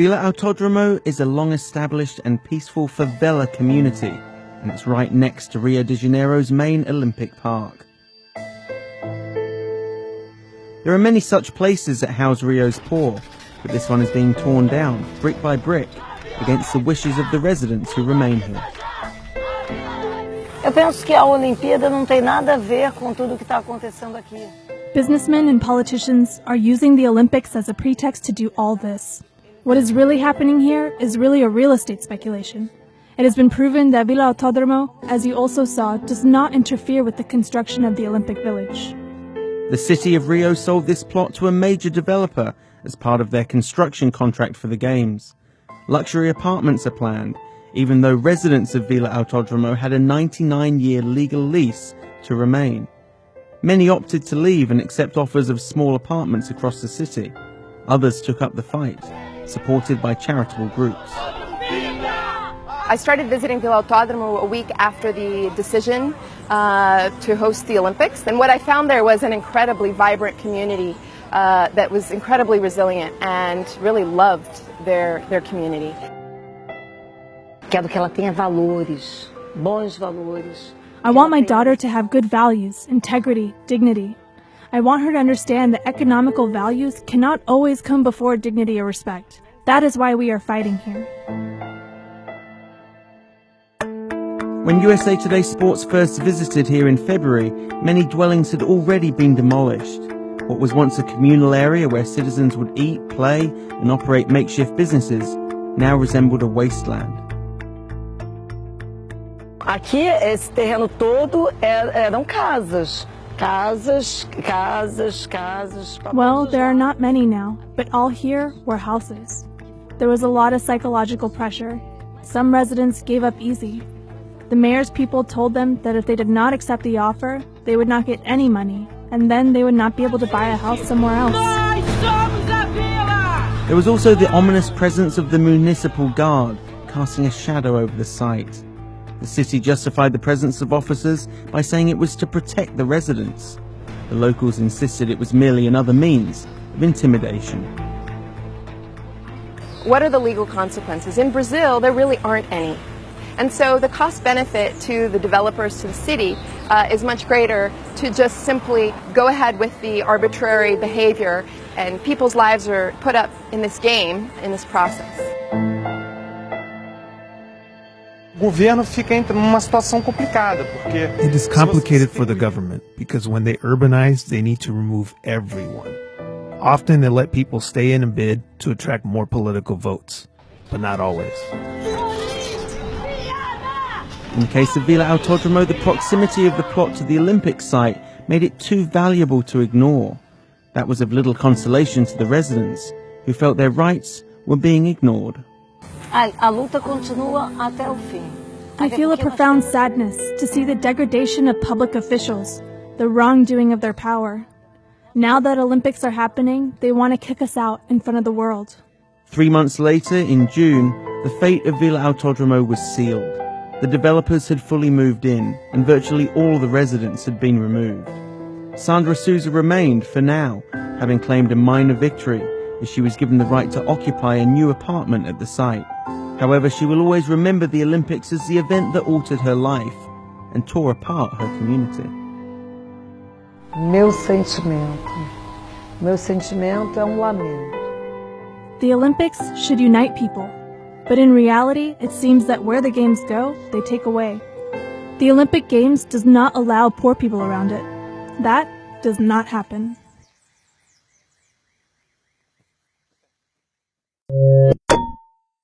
Vila Autódromo is a long-established and peaceful favela community, and it's right next to Rio de Janeiro's main Olympic Park. There are many such places that house Rio's poor, but this one is being torn down, brick by brick, against the wishes of the residents who remain here. Eu penso que a Olimpíada não tem nada a ver com tudo que está acontecendo aqui. Businessmen and politicians are using the Olympics as a pretext to do all this. What is really happening here is really a real estate speculation. It has been proven that Vila Autódromo, as you also saw, does not interfere with the construction of the Olympic Village. The city of Rio sold this plot to a major developer as part of their construction contract for the Games. Luxury apartments are planned, even though residents of Vila Autódromo had a 99-year legal lease to remain. Many opted to leave and accept offers of small apartments across the city. Others took up the fight, supported by charitable groups. I started visiting Vila Autódromo a week after the decision to host the Olympics, and what I found there was an incredibly vibrant community that was incredibly resilient and really loved their community. Quero que ela tenha valores, bons valores. I want my daughter to have good values, integrity, dignity. I want her to understand that economical values cannot always come before dignity or respect. That is why we are fighting here. When USA Today Sports first visited here in February, many dwellings had already been demolished. What was once a communal area where citizens would eat, play, and operate makeshift businesses now resembled a wasteland. Aqui, esse terreno todo eram casas. Casas. Well, there are not many now, but all here were houses. There was a lot of psychological pressure. Some residents gave up easy. The mayor's people told them that if they did not accept the offer, they would not get any money, and then they would not be able to buy a house somewhere else. There was also the ominous presence of the municipal guard, casting a shadow over the site. The city justified the presence of officers by saying it was to protect the residents. The locals insisted it was merely another means of intimidation. What are the legal consequences? In Brazil, there really aren't any. And so the cost benefit to the developers, to the city, is much greater to just simply go ahead with the arbitrary behavior, and people's lives are put up in this game, in this process. It is complicated for the government because when they urbanize, they need to remove everyone. Often they let people stay in and bid to attract more political votes, but not always. In the case of Vila Autódromo, the proximity of the plot to the Olympic site made it too valuable to ignore. That was of little consolation to the residents, who felt their rights were being ignored. A luta continua até o fim. I feel a profound sadness to see the degradation of public officials, the wrongdoing of their power. Now that Olympics are happening, they want to kick us out in front of the world. 3 months later, in June, the fate of Vila Autódromo was sealed. The developers had fully moved in, and virtually all the residents had been removed. Sandra Souza remained, for now, having claimed a minor victory, as she was given the right to occupy a new apartment at the site. However, she will always remember the Olympics as the event that altered her life and tore apart her community. Meu sentimento é lamento. The Olympics should unite people, but in reality, it seems that where the games go, they take away. The Olympic Games does not allow poor people around it. That does not happen.